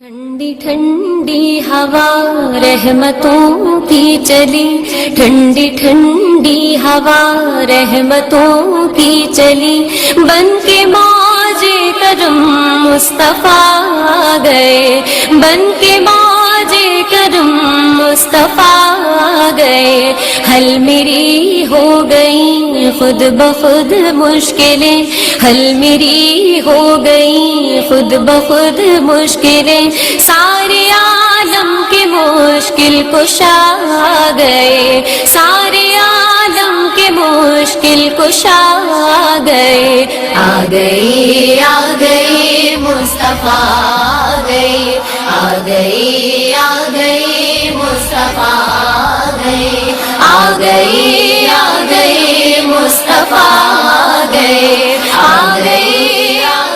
ٹھنڈی ٹھنڈی ہوا رحمتوں کی چلی، ٹھنڈی ٹھنڈی ہوا رحمتوں کی چلی، بن کے موج کرم مصطفیٰ گئے، بن کے موج کرم مصطفیٰ گئے، حل میری ہو گئی خود بخود مشکلیں، حل میری ہو گئی خود بخود مشکلیں، سارے عالم کے مشکل کشا گئے، سارے عالم کے مشکل کشا گئے، آ گئے آ گئے مصطفیٰ آ گئے، آ گئے آ گئے مصطفیٰ آ گئے، آ گئے آ گئے مصطفیٰ آ گئے، آ گئے آ